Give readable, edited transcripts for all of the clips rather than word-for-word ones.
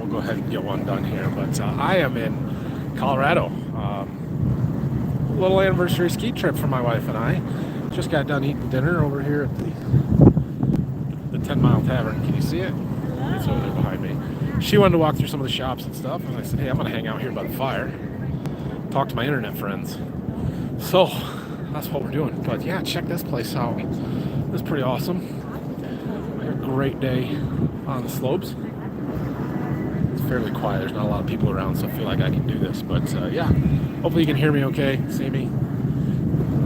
we'll go ahead and get one done here. But I am in Colorado. A little anniversary ski trip for my wife and I. Just got done eating dinner over here at the 10 Mile Tavern. Can you see it? It's over there behind me. She wanted to walk through some of the shops and stuff, and I said, hey, I'm going to hang out here by the fire, talk to my internet friends. So that's what we're doing. But yeah, check this place out. It's pretty awesome. A great day on the slopes. It's fairly quiet. There's not a lot of people around, so I feel like I can do this. But yeah, hopefully you can hear me okay, see me.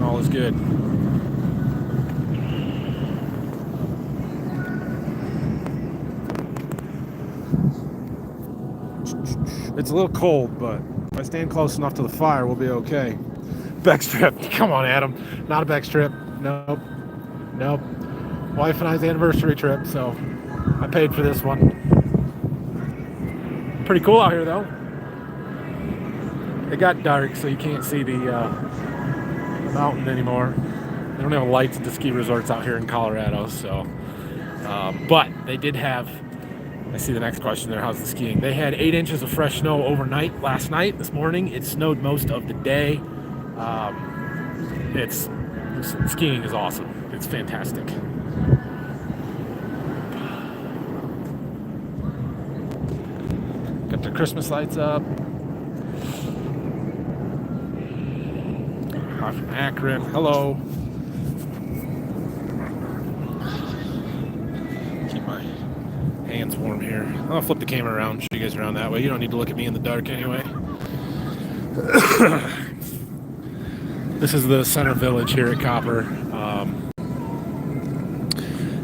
All is good. It's a little cold, but if I stand close enough to the fire, we'll be okay. Bex trip. Come on, Adam. Not a Bex trip. Nope. Nope. Wife and I's anniversary trip, so I paid for this one. Pretty cool out here, though. It got dark, so you can't see the mountain anymore. They don't have lights at the ski resorts out here in Colorado, so. But they did have. I see the next question there. How's the skiing? They had 8 inches of fresh snow overnight last night. This morning, it snowed most of the day. Skiing is awesome. It's fantastic. Got the Christmas lights up. Hi from Akron. Hello. Keep my hands warm here. I'll flip the camera around, show you guys around that way. You don't need to look at me in the dark anyway. This is the center village here at Copper.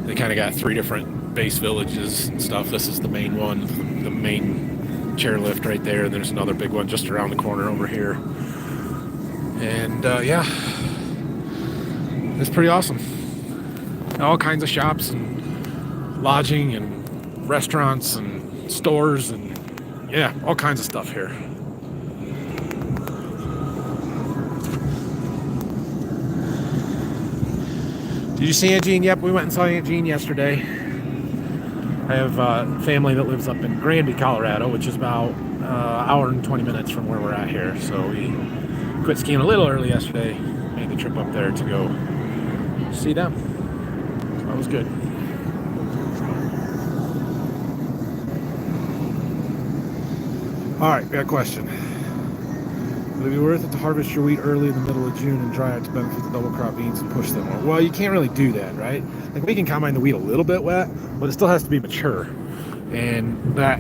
They kind of got 3 different base villages and stuff. This is the main one, the main chairlift right there. And there's another big one just around the corner over here. And yeah, it's pretty awesome. All kinds of shops and lodging and restaurants and stores and yeah, all kinds of stuff here. Did you see Aunt Jean? Yep, we went and saw Aunt Jean yesterday. I have family that lives up in Granby, Colorado, which is about an hour and 20 minutes from where we're at here. So we quit skiing a little early yesterday, made the trip up there to go see them. That was good. All right, got a question. Would it be worth it to harvest your wheat early in the middle of June and dry it to benefit the double crop beans and push them more? Well, you can't really do that, right? Like, we can combine the wheat a little bit wet, but it still has to be mature. And that,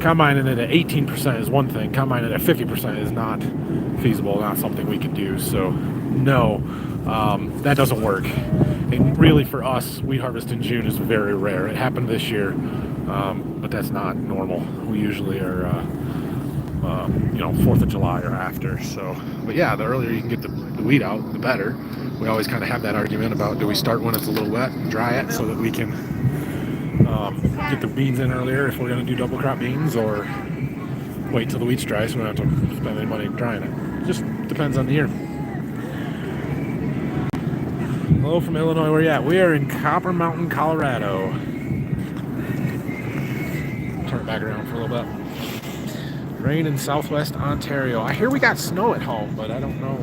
combining it at 18% is one thing. Combining it at 50% is not feasible, not something we can do. So, no, that doesn't work. And really, for us, wheat harvest in June is very rare. It happened this year, but that's not normal. We usually are... 4th of July or after. So, but yeah, the earlier you can get the wheat out, the better. We always kind of have that argument about, do we start when it's a little wet and dry it so that we can get the beans in earlier if we're going to do double crop beans, or wait till the wheat's dry so we don't have to spend any money drying it. Just depends on the year. Hello from Illinois. Where are you at? We are in Copper Mountain, Colorado. Turn it back around for a little bit. Rain in southwest Ontario. I hear we got snow at home, but I don't know.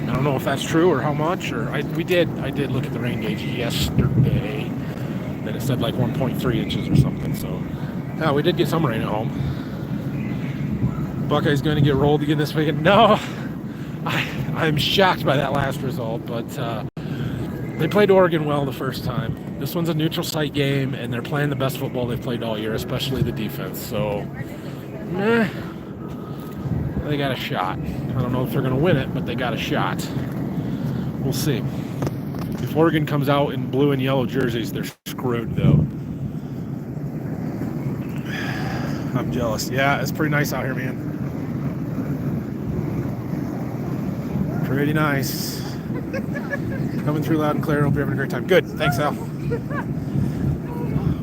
I don't know if that's true or how much. I did look at the rain gauge yesterday, and it said like 1.3 inches or something. So, yeah, we did get some rain at home. Buckeyes going to get rolled again this weekend. No, I'm shocked by that last result, but they played Oregon well the first time. This one's a neutral site game, and they're playing the best football they've played all year, especially the defense. So. They got a shot. I don't know if they're going to win it, but they got a shot. We'll see. If Oregon comes out in blue and yellow jerseys, they're screwed, though. I'm jealous. Yeah, it's pretty nice out here, man. Pretty nice. Coming through loud and clear. Hope you're having a great time. Good. Thanks, Al.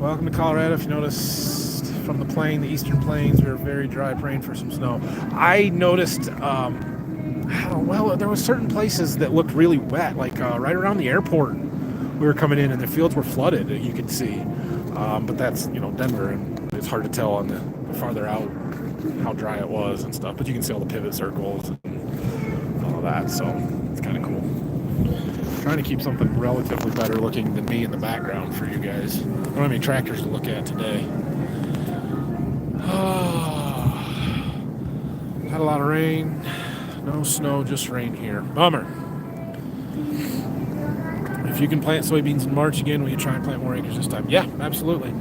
Welcome to Colorado. If you notice... from the plain, the eastern plains, we were very dry, praying for some snow. I noticed, there were certain places that looked really wet, like right around the airport. We were coming in and the fields were flooded, you could see. But that's, Denver, and it's hard to tell on the farther out how dry it was and stuff, but you can see all the pivot circles and all of that, so it's kind of cool. Trying to keep something relatively better looking than me in the background for you guys. I don't have any tractors to look at today. Had a lot of rain. No snow, just rain here. Bummer. If you can plant soybeans in March again, will you try and plant more acres this time? Yeah, absolutely.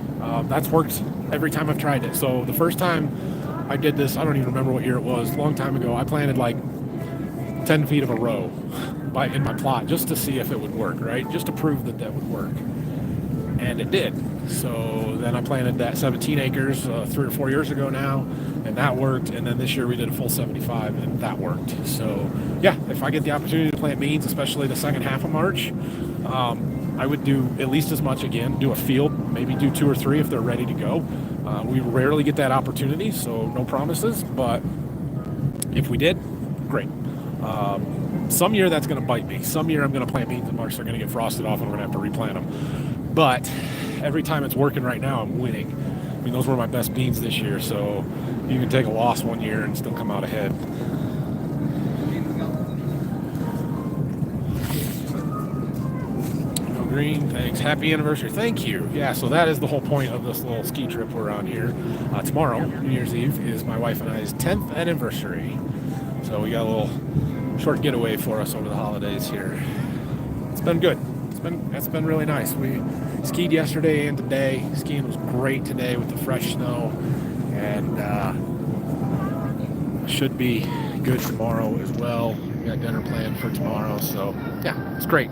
That's worked every time I've tried it. So the first time I did this, I don't even remember what year it was, a long time ago, I planted like 10 feet of a row in my plot just to see if it would work, right? Just to prove that would work. And it did. So then I planted that 17 acres 3 or 4 years ago now, and that worked. And then this year we did a full 75, and that worked. So yeah, if I get the opportunity to plant beans, especially the second half of March, I would do at least as much again, do a field, maybe do 2 or 3 if they're ready to go. We rarely get that opportunity, so no promises, but if we did, great. Some year that's going to bite me. Some year I'm going to plant beans in March, they're going to get frosted off and we're going to have to replant them. But every time it's working right now, I'm winning. I mean, those were my best beans this year, so you can take a loss one year and still come out ahead. No green, thanks. Happy anniversary. Thank you. Yeah, so that is the whole point of this little ski trip we're on here. Tomorrow, New Year's Eve, is my wife and I's 10th anniversary. So we got a little short getaway for us over the holidays here. It's been good. It's been really nice. We skied yesterday and today. Skiing was great today with the fresh snow, and should be good tomorrow as well. We got dinner planned for tomorrow, so yeah, it's great.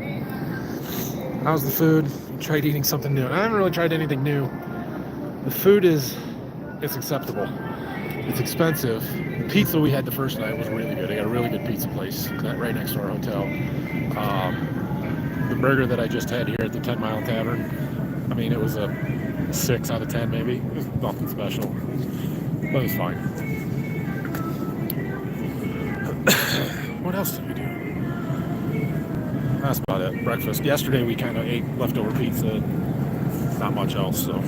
How's the food? You tried eating something new? I haven't really tried anything new. The food it's acceptable. It's expensive. The pizza we had the first night was really good. I got a really good pizza place right next to our hotel. The burger that I just had here at the 10 Mile Tavern, I mean, it was a 6 out of 10 maybe. It was nothing special, but it was fine. What else did we do? That's about it. Breakfast. Yesterday we kind of ate leftover pizza. Not much else, so.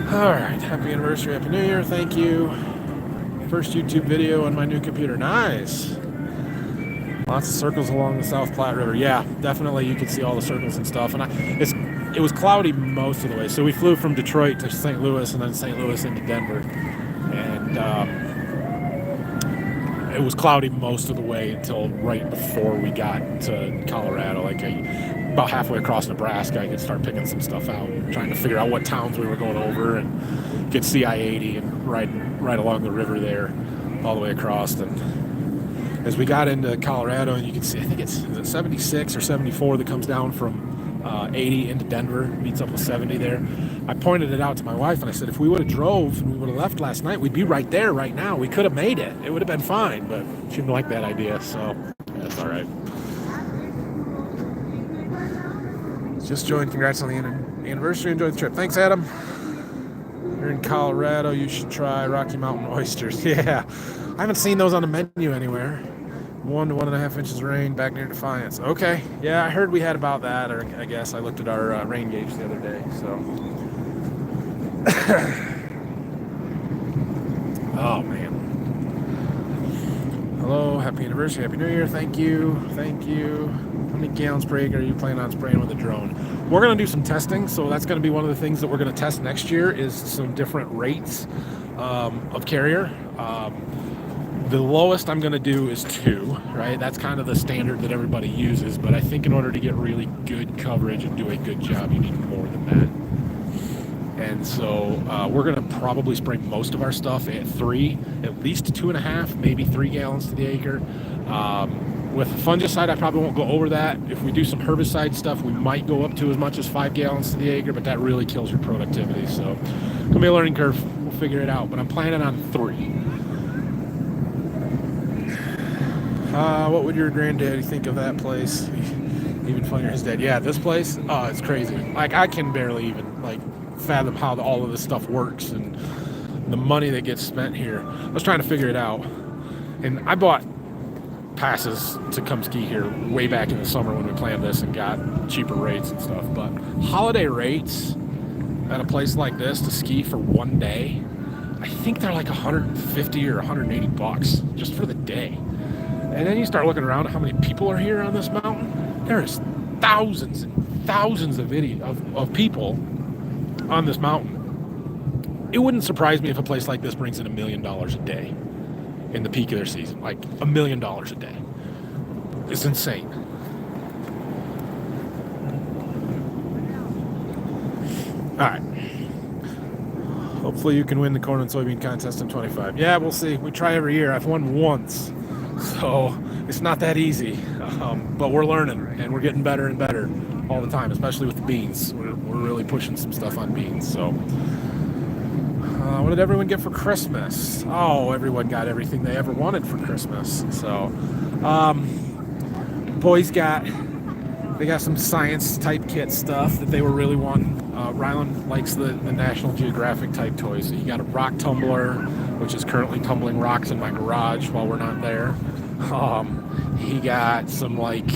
Alright, happy anniversary, happy new year, thank you. First YouTube video on my new computer. Nice. Lots of circles along the South Platte River. Yeah, definitely you can see all the circles and stuff. And it was cloudy most of the way. So we flew from Detroit to St. Louis and then St. Louis into Denver. And it was cloudy most of the way until right before we got to Colorado. Like about halfway across Nebraska, I could start picking some stuff out, trying to figure out what towns we were going over and get I-80 and right along the river there all the way across. And as we got into Colorado, and you can see, I think it's 76 or 74 that comes down from 80 into Denver, meets up with 70 there. I pointed it out to my wife, and I said, if we would have drove and we would have left last night, we'd be right there right now. We could have made it. It would have been fine, but she didn't like that idea, so that's all right. Just joined. Congrats on the anniversary. Enjoy the trip. Thanks, Adam. You're in Colorado. You should try Rocky Mountain oysters. Yeah, I haven't seen those on the menu anywhere. 1 to 1.5 inches of rain back near Defiance. Okay, yeah, I heard we had about that, or I guess I looked at our rain gauge the other day, so. Oh, man. Hello, happy anniversary, happy new year, thank you. How many gallons per acre are you planning on spraying with a drone? We're going to do some testing, so that's going to be one of the things that we're going to test next year is some different rates of carrier. The lowest I'm going to do is 2, right? That's kind of the standard that everybody uses, but I think in order to get really good coverage and do a good job, you need more than that. And so we're going to probably spray most of our stuff at 3, at least 2.5, maybe 3 gallons to the acre. With fungicide, I probably won't go over that. If we do some herbicide stuff, we might go up to as much as 5 gallons to the acre, but that really kills your productivity. So it's going to be a learning curve. We'll figure it out, but I'm planning on 3. What would your granddaddy think of that place? Even funnier, his dad. Yeah, this place, it's crazy. Like, I can barely even, fathom how all of this stuff works and the money that gets spent here. I was trying to figure it out. And I bought passes to come ski here way back in the summer when we planned this and got cheaper rates and stuff. But holiday rates at a place like this to ski for one day, I think they're like 150 or 180 bucks just for the day. And then you start looking around at how many people are here on this mountain. There is thousands and thousands of people on this mountain. It wouldn't surprise me if a place like this brings in $1 million a day in the peak of their season, like $1 million a day. It's insane. All right. Hopefully you can win the corn and soybean contest in 25. Yeah, we'll see. We try every year. I've won once, so it's not that easy. But we're learning, and we're getting better and better all the time, especially with the beans. We're really pushing some stuff on beans. So, what did everyone get for Christmas? Oh, everyone got everything they ever wanted for Christmas. So, boys got some science type kit stuff that they were really wanting. Rylan likes the National Geographic type toys. So he got a rock tumbler, which is currently tumbling rocks in my garage while we're not there. He got some like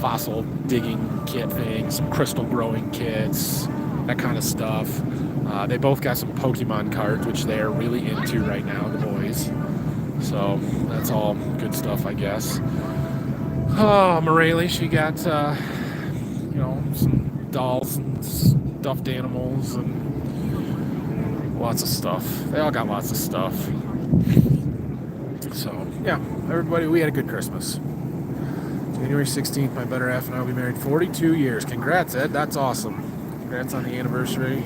fossil digging kit things, some crystal growing kits, that kind of stuff. They both got some Pokemon cards, which they are really into right now, the boys. So that's all good stuff, I guess. Morelli, she got some dolls and stuffed animals and lots of stuff. They all got lots of stuff. So yeah, everybody, we had a good Christmas. January 16th, my better half and I will be married 42 years. Congrats, Ed. That's awesome. Congrats on the anniversary.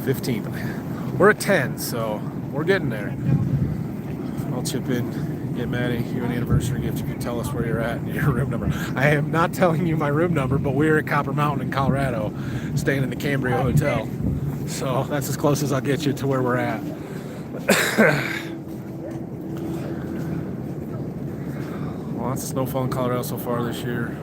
15th. We're at 10, so we're getting there. I'll chip in, get Maddie you an anniversary gift. You can tell us where you're at and your room number. I am not telling you my room number, but we're at Copper Mountain in Colorado, staying in the Cambria Hotel. So that's as close as I'll get you to where we're at. Lots of snowfall in Colorado so far this year.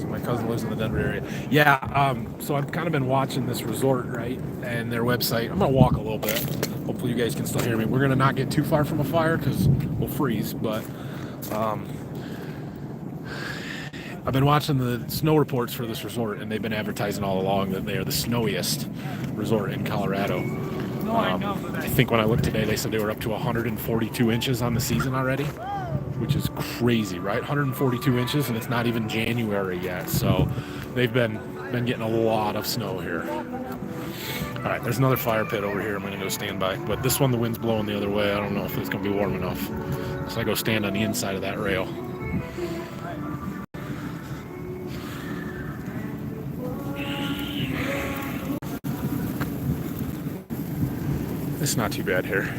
My cousin lives in the Denver area. Yeah, so I've kind of been watching this resort, right, and their website. I'm going to walk a little bit. Hopefully you guys can still hear me. We're going to not get too far from a fire because we'll freeze, but I've been watching the snow reports for this resort, and they've been advertising all along that they are the snowiest resort in Colorado. I think when I looked today, they said they were up to 142 inches on the season already, which is crazy, right? 142 inches, and it's not even January yet. So they've been getting a lot of snow here. All right, there's another fire pit over here. I'm going to go stand by. But this one, the wind's blowing the other way. I don't know if it's going to be warm enough. So I go stand on the inside of that rail. It's not too bad here.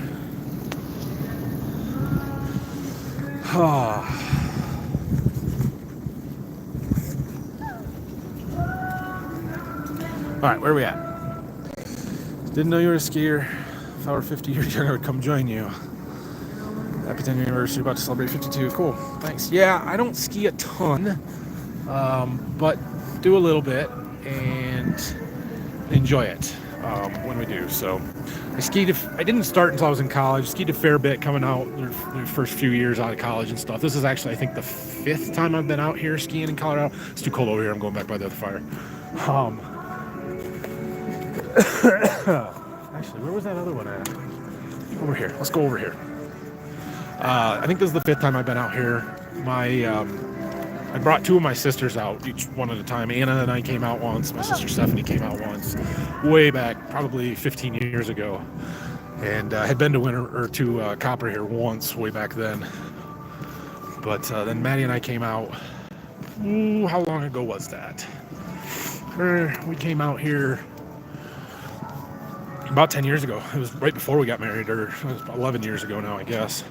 All right, where are we at? Didn't know you were a skier. If I were 50 years younger, I would come join you. Happy 10th anniversary, about to celebrate 52. Cool, thanks. Yeah, I don't ski a ton, but do a little bit and enjoy it when we do. So I didn't start until I was in college. Skied a fair bit coming out the first few years out of college and stuff. This is actually, I think, the 5th time I've been out here skiing in Colorado. It's too cold over here. I'm going back by the other fire. Actually, where was that other one at? Over here. Let's go over here. I think this is the 5th time I've been out here. I brought 2 of my sisters out, each one at a time. Anna and I came out once. My sister Stephanie came out once, way back, probably 15 years ago. And had been to Copper here once, way back then. But then Maddie and I came out. How long ago was that? We came out here about 10 years ago. It was right before we got married, or it was 11 years ago now, I guess.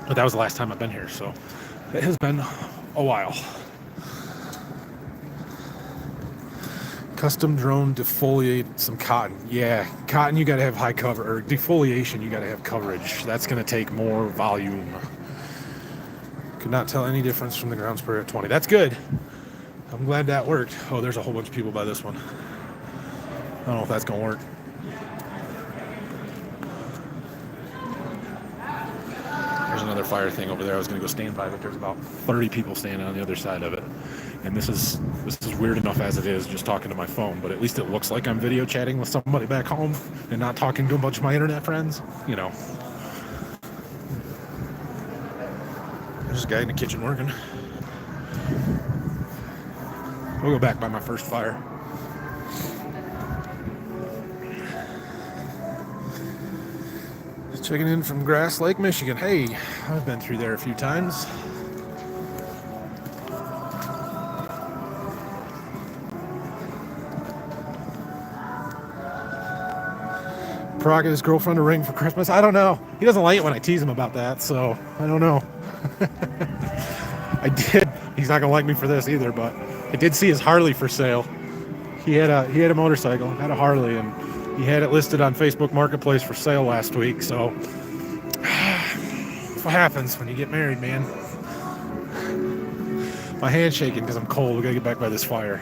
But that was the last time I've been here, so it has been a while. Custom drone defoliate some cotton. Yeah, cotton, you got to have high cover, or defoliation, you got to have coverage. That's going to take more volume. Could not tell any difference from the ground sprayer at 20. That's good. I'm glad that worked. Oh, there's a whole bunch of people by this one. I don't know if that's going to work. There's another fire thing over there. I was going to go stand by, but there's about 30 people standing on the other side of it. And this is weird enough as it is, just talking to my phone, but at least it looks like I'm video chatting with somebody back home and not talking to a bunch of my internet friends, you know. There's a guy in the kitchen working. We'll go back by my first fire. Just checking in from Grass Lake, Michigan. Hey, I've been through there a few times. Brock and his girlfriend a ring for Christmas. I don't know. He doesn't like it when I tease him about that, so I don't know. I did. He's not gonna like me for this either, but I did see his Harley for sale. He had a motorcycle, had a Harley, and he had it listed on Facebook Marketplace for sale last week. So that's what happens when you get married, man. My hand's shaking because I'm cold. We gotta get back by this fire.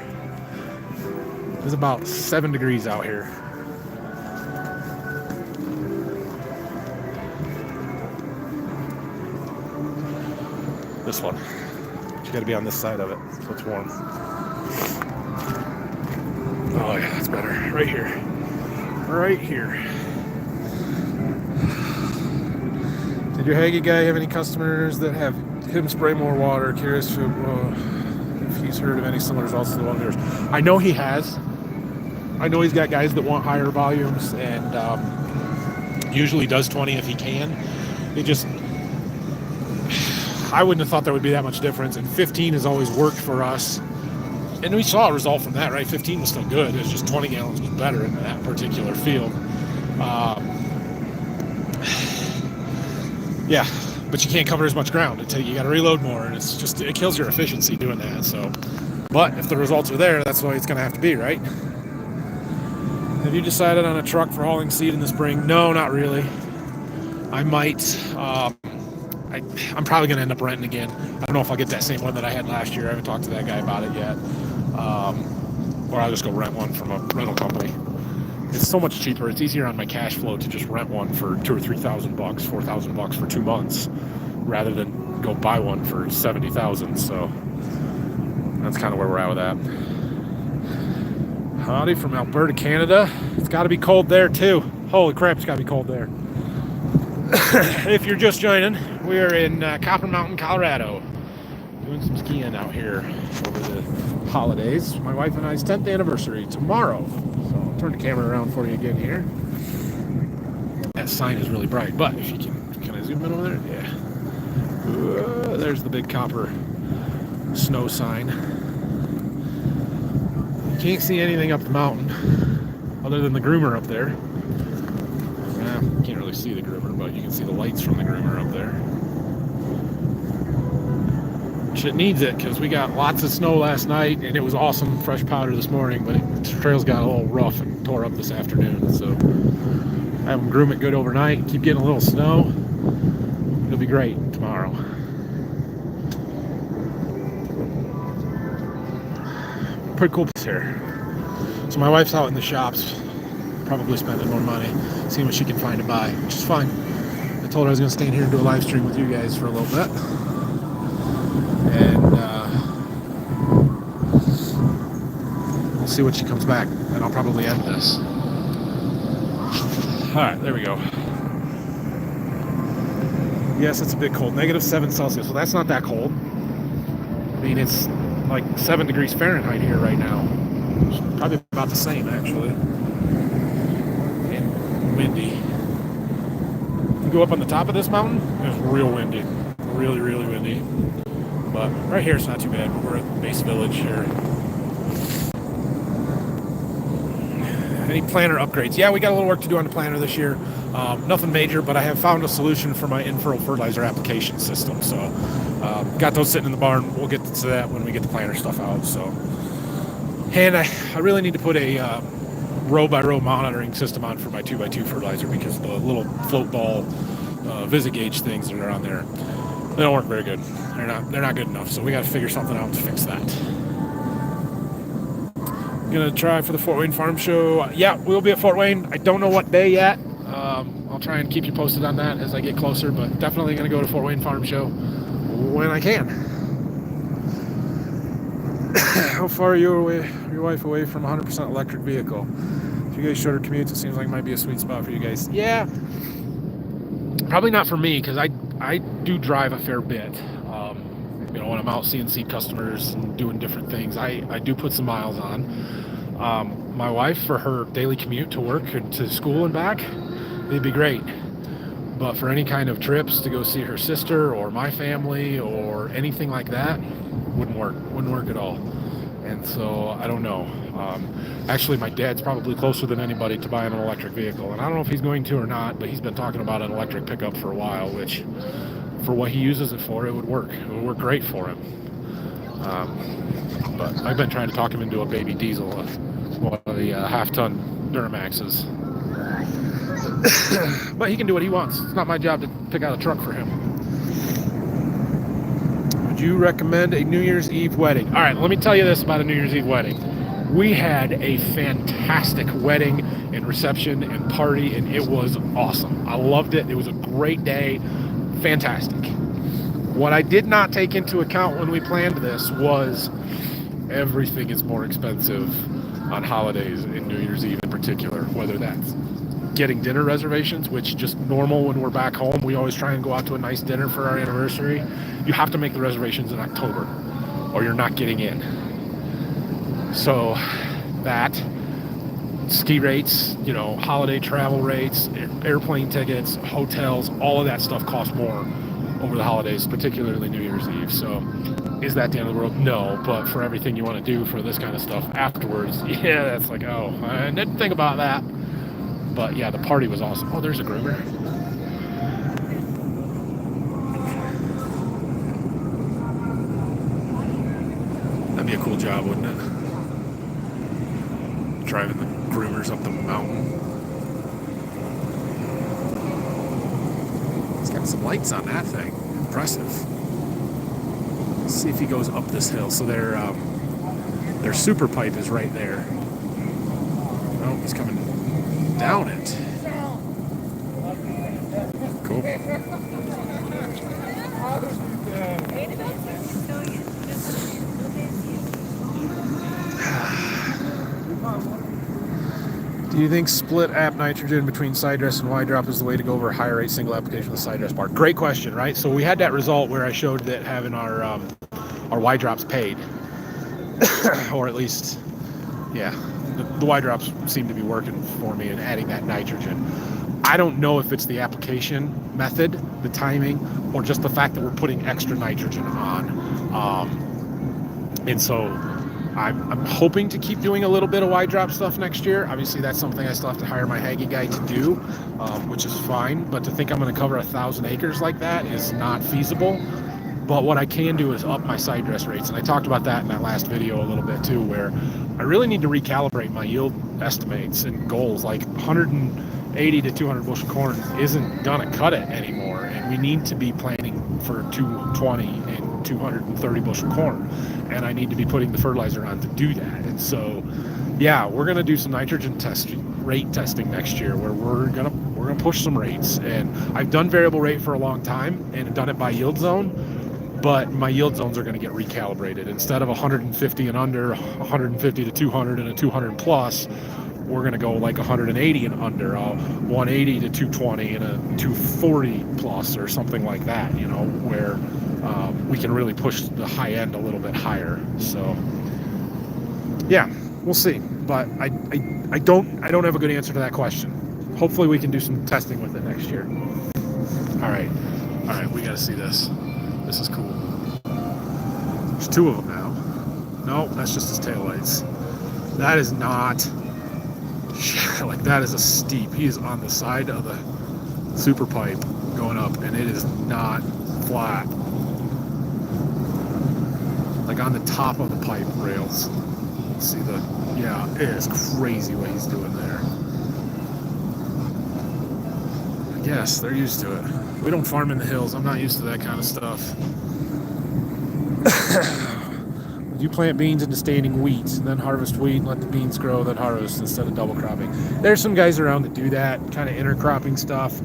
It's about 7 degrees out here. This one. You got to be on this side of it, so it's warm. Oh yeah, that's better. Right here. Right here. Did your Hagee guy have any customers that have him spray more water? Curious if he's heard of any similar results to the one of yours. I know he has. I know he's got guys that want higher volumes, and usually does 20 if he can. It just... I wouldn't have thought there would be that much difference, and 15 has always worked for us. And we saw a result from that, right? 15 was still good. It's just 20 gallons was better in that particular field. Yeah, but you can't cover as much ground until you got to reload more, and it's just, it kills your efficiency doing that. So, but if the results are there, that's the way it's going to have to be, right? Have you decided on a truck for hauling seed in the spring? No, not really. I might. I'm probably going to end up renting again. I don't know if I'll get that same one that I had last year. I haven't talked to that guy about it yet. Or I'll just go rent one from a rental company. It's so much cheaper. It's easier on my cash flow to just rent one for $2,000 or $3,000, $4,000 for 2 months, rather than go buy one for $70,000. So that's kind of where we're at with that. Howdy from Alberta, Canada. It's got to be cold there too. Holy crap, it's got to be cold there. If you're just joining, we are in Copper Mountain, Colorado, doing some skiing out here over the holidays. My wife and I's 10th anniversary tomorrow. So I'll turn the camera around for you again here. That sign is really bright, but if you can I zoom in over there? Yeah. There's the big copper snow sign. You can't see anything up the mountain other than the groomer up there. You can't really see the groomer, but you can see the lights from the groomer up there. Which it needs it, because we got lots of snow last night, and it was awesome, fresh powder this morning, but the trails got a little rough and tore up this afternoon. So have them groom it good overnight, keep getting a little snow. It'll be great tomorrow. Pretty cool place here. So my wife's out in the shops, probably spending more money, seeing what she can find to buy, which is fine. I told her I was going to stay in here and do a live stream with you guys for a little bit. And we'll see when she comes back, and I'll probably end this. Alright, there we go. Yes, it's a bit cold. -7 Celsius. Well, that's not that cold. I mean, it's like 7 degrees Fahrenheit here right now. It's probably about the same, actually. Windy. You go up on the top of this mountain, it's real windy. Really, really windy. But right here it's not too bad. We're at Base Village here. Any planter upgrades? Yeah, we got a little work to do on the planter this year. Nothing major, but I have found a solution for my in-furrow fertilizer application system. So got those sitting in the barn. We'll get to that when we get the planter stuff out. So, and I really need to put a row-by-row monitoring system on for my 2x2 fertilizer, because the little float ball Visigauge things that are on there, they don't work very good. They're not good enough, so we got to figure something out to fix that. Gonna try for the Fort Wayne Farm Show. Yeah, we'll be at Fort Wayne. I don't know what day yet. I'll try and keep you posted on that as I get closer, but definitely gonna go to Fort Wayne Farm Show when I can. How far are your wife away from a 100% electric vehicle? If you guys shorter commutes, it seems like it might be a sweet spot for you guys. Yeah, probably not for me, because I do drive a fair bit. When I'm out seeing customers and doing different things, I do put some miles on. My wife, for her daily commute to work and to school and back, it'd be great. But for any kind of trips to go see her sister or my family or anything like that, wouldn't work at all. And so I don't know. Actually, my dad's probably closer than anybody to buying an electric vehicle, and I don't know if he's going to or not, but he's been talking about an electric pickup for a while, which for what he uses it for, it would work great for him. But I've been trying to talk him into a baby diesel, one of the half-ton Duramaxes. But he can do what he wants. It's not my job to pick out a truck for him. Would you recommend a New Year's Eve wedding? All right, let me tell you this about a New Year's Eve wedding. We had a fantastic wedding and reception and party, and it was awesome. I loved it. It was a great day. Fantastic. What I did not take into account when we planned this was everything is more expensive on holidays and New Year's Eve in particular, whether that's getting dinner reservations, which just normal when we're back home, we always try and go out to a nice dinner for our anniversary. You have to make the reservations in October or you're not getting in. So that, ski rates, holiday travel rates, airplane tickets, hotels, all of that stuff costs more over the holidays, particularly New Year's Eve. So is that the end of the world? No, but for everything you want to do for this kind of stuff afterwards, yeah, that's like, oh, I didn't think about that. But yeah, the party was awesome. Oh, there's a groomer. That'd be a cool job, wouldn't it? Driving the groomers up the mountain. It's got some lights on that thing. Impressive. Let's see if he goes up this hill. So their super pipe is right there. Oh, he's coming down it. Cool. Do you think split app nitrogen between side dress and wide drop is the way to go over a higher rate single application with side dress bar? Great question, right? So we had that result where I showed that having our wide drops paid, or at least, yeah, the wide drops seem to be working for me and adding that nitrogen. I don't know if it's the application method, the timing, or just the fact that we're putting extra nitrogen on. And so I'm hoping to keep doing a little bit of wide drop stuff next year. Obviously, that's something I still have to hire my Haggy guy to do, which is fine. But to think I'm going to cover 1,000 acres like that is not feasible. But what I can do is up my side dress rates. And I talked about that in that last video a little bit too, where I really need to recalibrate my yield estimates and goals. Like 180 to 200 bushel corn isn't going to cut it anymore. And we need to be planning for 220 and 230 bushel corn. And I need to be putting the fertilizer on to do that. And so, yeah, we're going to do some nitrogen rate testing next year where we're going to push some rates. And I've done variable rate for a long time and done it by yield zone. But my yield zones are going to get recalibrated. Instead of 150 and under, 150 to 200 and a 200 plus, we're going to go like 180 and under, 180 to 220 and a 240 plus or something like that, where we can really push the high end a little bit higher. So, yeah, we'll see. But I don't have a good answer to that question. Hopefully we can do some testing with it next year. All right, we got to see this. This is cool. There's two of them now. No, that's just his taillights. That is not, like that is a steep. He is on the side of the super pipe going up, and it is not flat. Like on the top of the pipe rails. See yeah, it is crazy what he's doing there. I guess they're used to it. We don't farm in the hills. I'm not used to that kind of stuff. You plant beans into standing wheat, then harvest wheat, and let the beans grow, then harvest instead of double cropping. There's some guys around that do that, kind of intercropping stuff.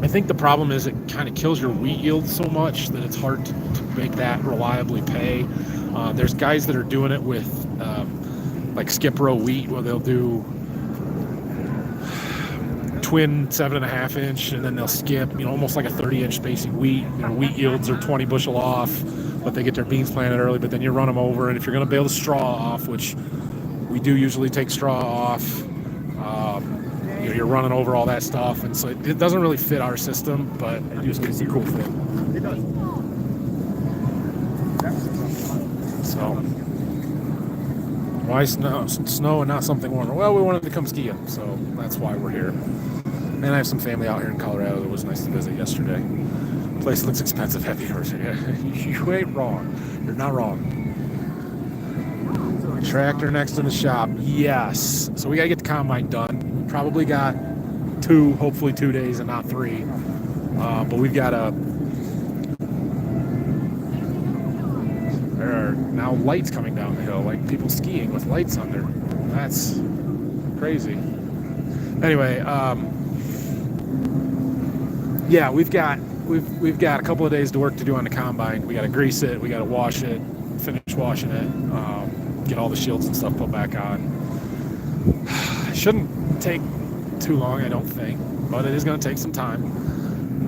I think the problem is it kind of kills your wheat yield so much that it's hard to make that reliably pay. There's guys that are doing it with like skip row wheat, where they'll do twin 7.5 inch, and then they'll skip, almost like a 30-inch spacing wheat. Wheat yields are 20 bushel off, but they get their beans planted early. But then you run them over, and if you're going to bail the straw off, which we do usually take straw off, you're running over all that stuff, and so it doesn't really fit our system, but it just gives you a cool fit. It does. So why snow and not something warmer? Well, we wanted to come skiing, so that's why we're here. And I have some family out here in Colorado that was nice to visit yesterday. The place looks expensive, heavy. You ain't wrong. You're not wrong. Tractor next in the shop. Yes. So we got to get the combine done. Probably got hopefully 2 days and not 3. But we've got there are now lights coming down the hill, like people skiing with lights under. That's crazy. Anyway, yeah, we've got a couple of days to work to do on the combine. We got to grease it, we got to wash it, finish washing it, get all the shields and stuff put back on. Shouldn't take too long, I don't think, but it is going to take some time.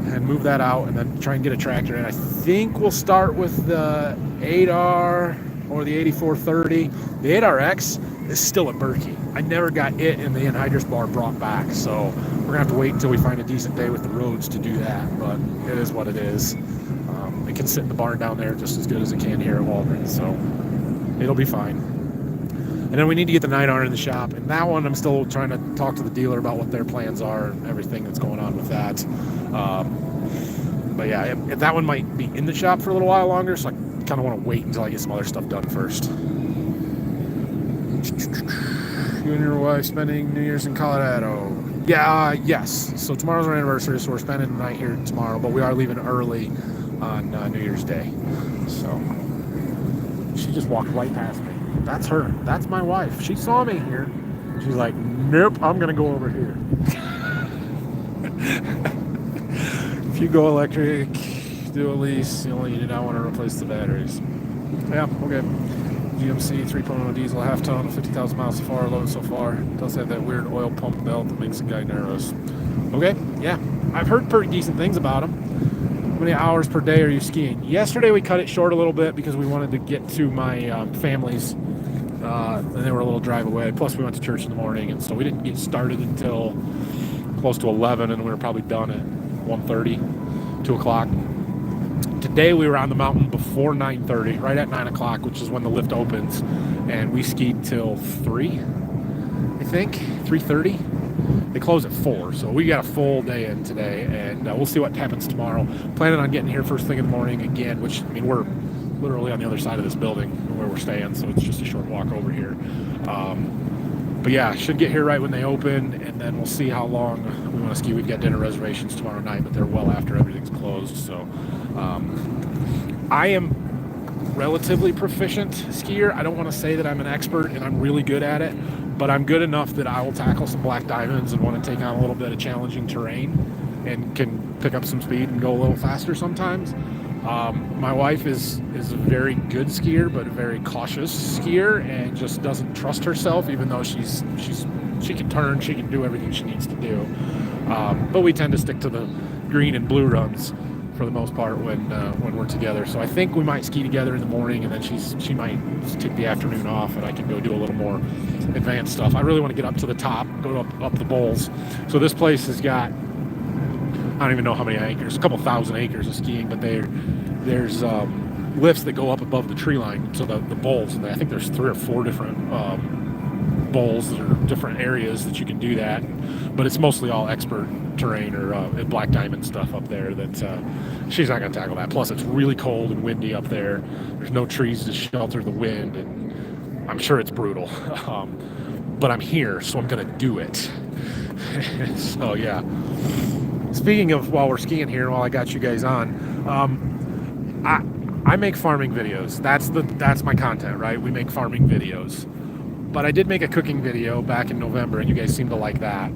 And move that out, and then try and get a tractor in. I think we'll start with the 8R or the 8430. The 8RX is still at Berkey. I never got it in the anhydrous bar brought back, so we're gonna have to wait until we find a decent day with the roads to do that. But it is what it is. It can sit in the barn down there just as good as it can here at Waldron, so it'll be fine. And then we need to get the 9R in the shop, and that one I'm still trying to talk to the dealer about what their plans are and everything that's going on with that. But yeah, that one might be in the shop for a little while longer, so I kind of want to wait until I get some other stuff done first. You and your wife spending New Year's in Colorado? Yeah, yes. So tomorrow's our anniversary, so we're spending the night here tomorrow, but we are leaving early on New Year's Day. So she just walked right past me. That's her. That's my wife. She saw me here. She's like, nope, I'm going to go over here. If you go electric, do a lease, you do not want to replace the batteries. Yeah, okay. GMC 3.0 diesel, half ton, 50,000 miles so far, loaded so far. It does have that weird oil pump belt that makes the guy nervous. Okay, yeah. I've heard pretty decent things about them. How many hours per day are you skiing? Yesterday we cut it short a little bit because we wanted to get to my family's, and they were a little drive away. Plus we went to church in the morning, and so we didn't get started until close to 11, and we were probably done at 1:30, 2 o'clock. Today we were on the mountain before 9:30, right at 9 o'clock, which is when the lift opens, and we skied till 3, I think, 3:30. They close at 4, so we got a full day in today, and we'll see what happens tomorrow. Planning on getting here first thing in the morning again, which, I mean, we're literally on the other side of this building where we're staying, so it's just a short walk over here. But yeah, should get here right when they open, and then we'll see how long we want to ski. We've got dinner reservations tomorrow night, but they're well after everything's closed. So I am relatively proficient skier. I don't want to say that I'm an expert and I'm really good at it, but I'm good enough that I will tackle some black diamonds and want to take on a little bit of challenging terrain and can pick up some speed and go a little faster sometimes. My wife is a very good skier, but a very cautious skier, and just doesn't trust herself, even though she can turn, she can do everything she needs to do. But we tend to stick to the green and blue runs for the most part when we're together. So I think we might ski together in the morning, and then she might take the afternoon off, and I can go do a little more advanced stuff. I really want to get up to the top, go up the bowls. So this place has got, I don't even know how many acres, a couple thousand acres of skiing, but there's lifts that go up above the tree line. So the bowls, and I think there's 3 or 4 different bowls that are different areas that you can do that. But it's mostly all expert terrain or black diamond stuff up there that she's not going to tackle that. Plus it's really cold and windy up there. There's no trees to shelter the wind, and I'm sure it's brutal. But I'm here, so I'm going to do it. So yeah. Speaking of while we're skiing here, while I got you guys on, I make farming videos. That's my content, right? We make farming videos. But I did make a cooking video back in November, and you guys seem to like that.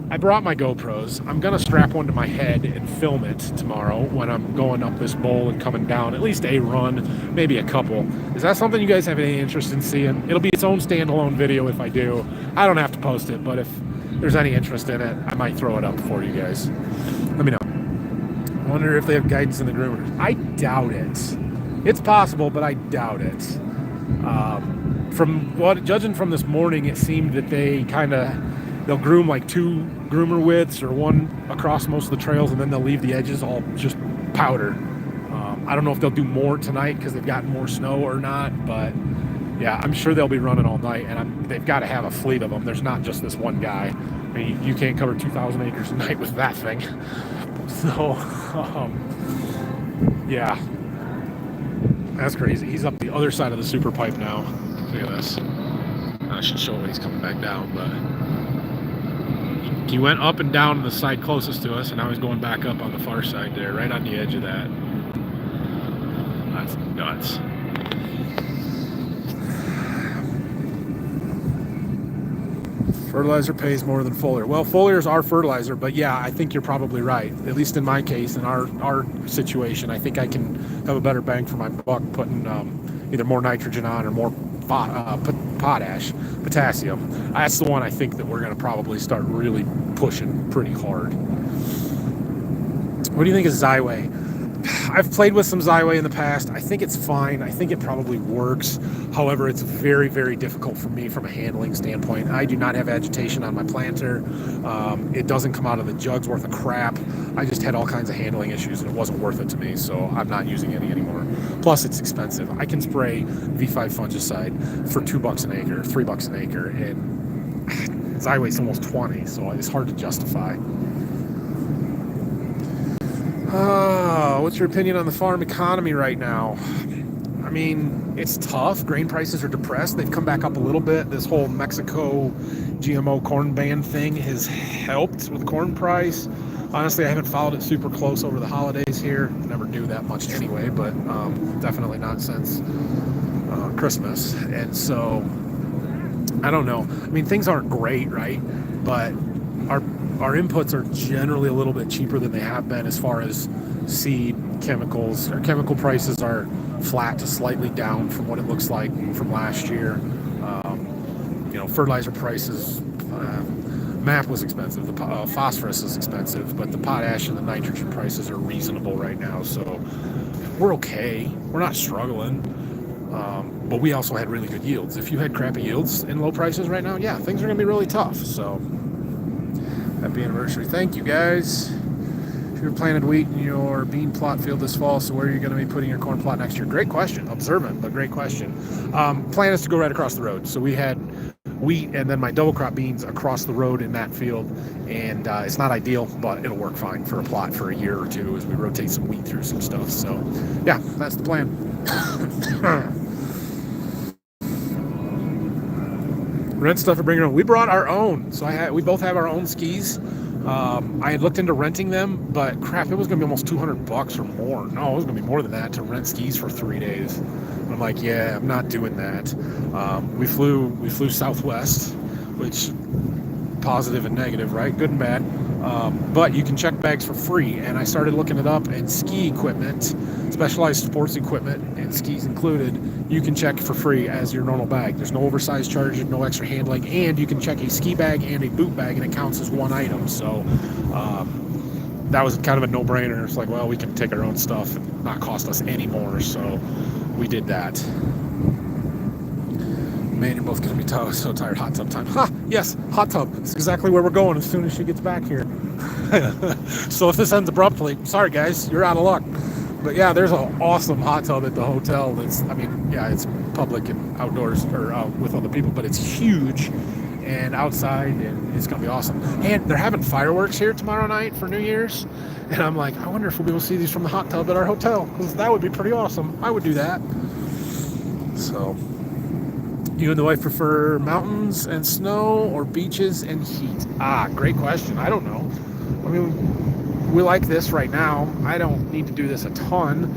I brought my GoPros. I'm going to strap one to my head and film it tomorrow when I'm going up this bowl and coming down, at least a run, maybe a couple. Is that something you guys have any interest in seeing? It'll be its own standalone video if I do. I don't have to post it, but if there's any interest in it, I might throw it up for you guys. Let me know. I wonder if they have guidance in the groomers. I doubt it. It's possible, but I doubt it. Judging from this morning, it seemed that they'll groom like 2 groomer widths or one across most of the trails, and then they'll leave the edges all just powder. I don't know if they'll do more tonight because they've gotten more snow or not, but yeah, I'm sure they'll be running all night, and they've got to have a fleet of them. There's not just this one guy. I mean, you can't cover 2,000 acres a night with that thing. So, yeah, that's crazy. He's up the other side of the super pipe now. Look at this. I should show when he's coming back down, but he went up and down the side closest to us, and now he's going back up on the far side there, right on the edge of that. That's nuts. Fertilizer pays more than foliar. Well, foliars are fertilizer, but yeah, I think you're probably right. At least in my case, in our situation, I think I can have a better bang for my buck putting either more nitrogen on or more potassium. That's the one I think that we're going to probably start really pushing pretty hard. What do you think of Xyway? I've played with some Xyway in the past. I think it's fine. I think it probably works. However, it's very, very difficult for me from a handling standpoint. I do not have agitation on my planter. It doesn't come out of the jugs worth of crap. I just had all kinds of handling issues, and it wasn't worth it to me, so I'm not using any anymore. Plus, it's expensive. I can spray V5 fungicide for $2 an acre, $3 an acre, and Xyway's almost 20, so it's hard to justify. What's your opinion on the farm economy right now? I mean, it's tough. Grain prices are depressed. They've come back up a little bit. This whole Mexico GMO corn ban thing has helped with the corn price. Honestly, I haven't followed it super close over the holidays here. Never do that much anyway, but definitely not since Christmas. And so, I don't know. I mean, things aren't great, right? But our inputs are generally a little bit cheaper than they have been as far as seed, chemicals. Our chemical prices are flat to slightly down from what it looks like from last year. Fertilizer prices, MAP was expensive, the phosphorus is expensive, but the potash and the nitrogen prices are reasonable right now, so we're okay. We're not struggling, but we also had really good yields. If you had crappy yields and low prices right now, yeah, things are going to be really tough, so happy anniversary. Thank you, guys. If you're planting wheat in your bean plot field this fall, so where are you going to be putting your corn plot next year? Great question. Observant, but great question. Plan is to go right across the road. So we had wheat and then my double crop beans across the road in that field, and it's not ideal, but it'll work fine for a plot for a year or two as we rotate some wheat through some stuff. So yeah, that's the plan. Rent stuff or bring it home. We brought our own, so we both have our own skis. I had looked into renting them, but crap, it was going to be almost $200 or more. No, it was going to be more than that to rent skis for 3 days. And I'm like, yeah, I'm not doing that. We flew Southwest, which positive and negative, right? Good and bad. But you can check bags for free, and I started looking it up, and ski equipment, specialized sports equipment, and skis included, you can check for free as your normal bag. There's no oversized charges, no extra handling, and you can check a ski bag and a boot bag, and it counts as one item. So that was kind of a no-brainer. It's like, well, we can take our own stuff and not cost us any more, so we did that. Man, you're both going to be so tired. Hot tub time. Ha! Yes, hot tub. That's exactly where we're going as soon as she gets back here. So if this ends abruptly, sorry guys, you're out of luck. But yeah, there's an awesome hot tub at the hotel. It's public and outdoors or out with other people, but it's huge and outside, and it's going to be awesome. And they're having fireworks here tomorrow night for New Year's. And I'm like, I wonder if we'll be able to see these from the hot tub at our hotel, because that would be pretty awesome. I would do that. So, you and the wife prefer mountains and snow or beaches and heat? Great question. I don't know. I mean, we like this right now. I don't need to do this a ton.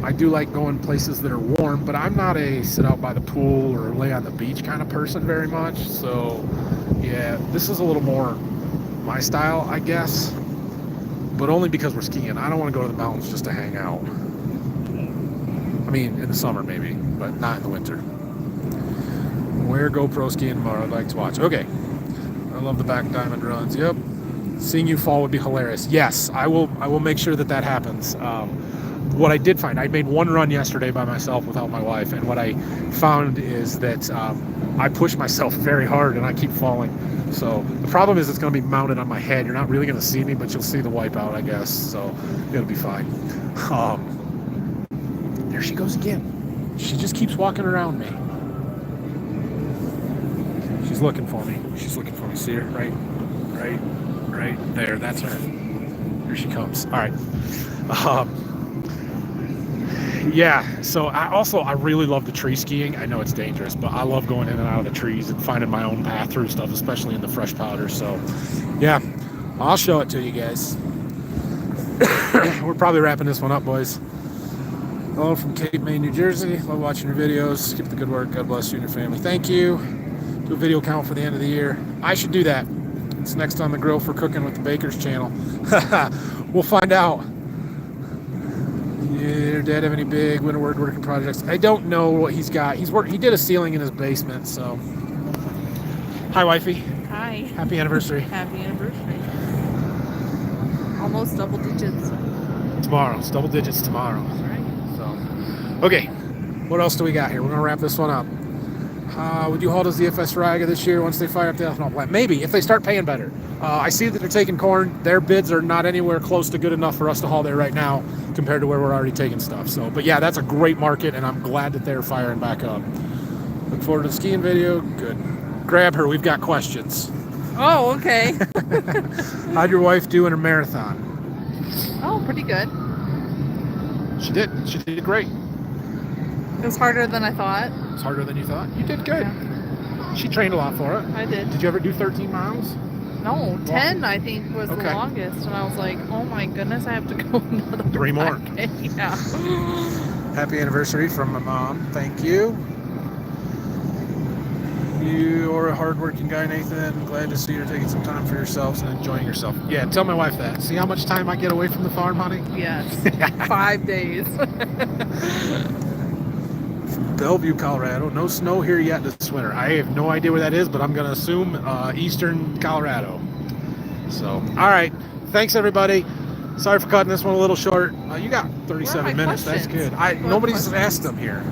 I do like going places that are warm, but I'm not a sit out by the pool or lay on the beach kind of person very much. So, yeah, this is a little more my style, I guess. But only because we're skiing. I don't want to go to the mountains just to hang out. I mean, in the summer maybe, but not in the winter. Where GoPro skiing tomorrow? I'd like to watch. Okay. I love the back diamond runs. Yep. Seeing you fall would be hilarious. Yes, I will make sure that happens. What I did find, I made one run yesterday by myself without my wife, and what I found is that I push myself very hard and I keep falling. So the problem is it's going to be mounted on my head. You're not really going to see me, but you'll see the wipeout, I guess. So it'll be fine. There she goes again. She just keeps walking around me. She's looking for me. She's looking for me. See her? Right there. That's her. Here she comes. All right. Yeah, so I really love the tree skiing. I know it's dangerous, but I love going in and out of the trees and finding my own path through stuff, especially in the fresh powder. So, yeah, I'll show it to you guys. We're probably wrapping this one up, boys. Hello from Cape May, New Jersey. Love watching your videos. Keep up the good work. God bless you and your family. Thank you. Do a video count for the end of the year. I should do that. It's next on the grill for Cooking with the Bakers channel. We'll find out. Your dad have any big winter woodworking projects? I don't know what he's got. He did a ceiling in his basement, so. Hi, wifey. Hi. Happy anniversary. Happy anniversary. Almost double digits. Tomorrow. It's double digits tomorrow. That's right. So, okay. What else do we got here? We're going to wrap this one up. Would you haul to ZFS Raga this year once they fire up the ethanol plant? Maybe, if they start paying better. I see that they're taking corn. Their bids are not anywhere close to good enough for us to haul there right now compared to where we're already taking stuff. So, but yeah, that's a great market, and I'm glad that they're firing back up. Look forward to the skiing video. Good. Grab her. We've got questions. Oh, okay. How'd your wife do in her marathon? Oh, pretty good. She did. She did great. It was harder than I thought. It's harder than you thought. You did good. Yeah. She trained a lot for it. I did. Did you ever do 13 miles? No, 10 I think was the longest, and I was like, oh my goodness, I have to go another 3 more. Yeah. Happy anniversary from my mom. Thank you. You are a hardworking guy, Nathan. Glad to see you're taking some time for yourselves and enjoying yourself. Yeah, tell my wife that. See how much time I get away from the farm, honey? Yes. 5 days. Bellevue, Colorado. No snow here yet this winter. I have no idea where that is, but I'm going to assume eastern Colorado. So, all right. Thanks, everybody. Sorry for cutting this one a little short. You got 37 minutes. Questions? That's good. Nobody's asked them here.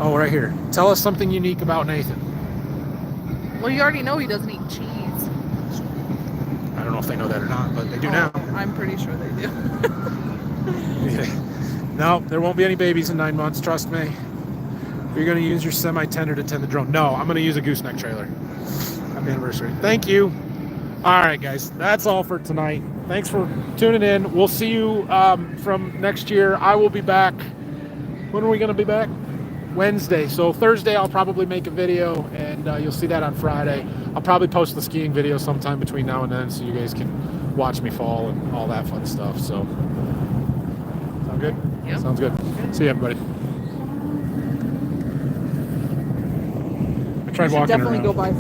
Oh, right here. Tell us something unique about Nathan. Well, you already know he doesn't eat cheese. I don't know if they know that or not, but they do now. I'm pretty sure they do. No, there won't be any babies in 9 months. Trust me. You're going to use your semi-tender to tend the drone. No, I'm going to use a gooseneck trailer. Happy anniversary. Thank you. All right, guys. That's all for tonight. Thanks for tuning in. We'll see you from next year. I will be back. When are we going to be back? Wednesday. So Thursday, I'll probably make a video, and you'll see that on Friday. I'll probably post the skiing video sometime between now and then so you guys can watch me fall and all that fun stuff. So, sound good? Yep. Sounds good. See you, everybody. Tried walking definitely around. go by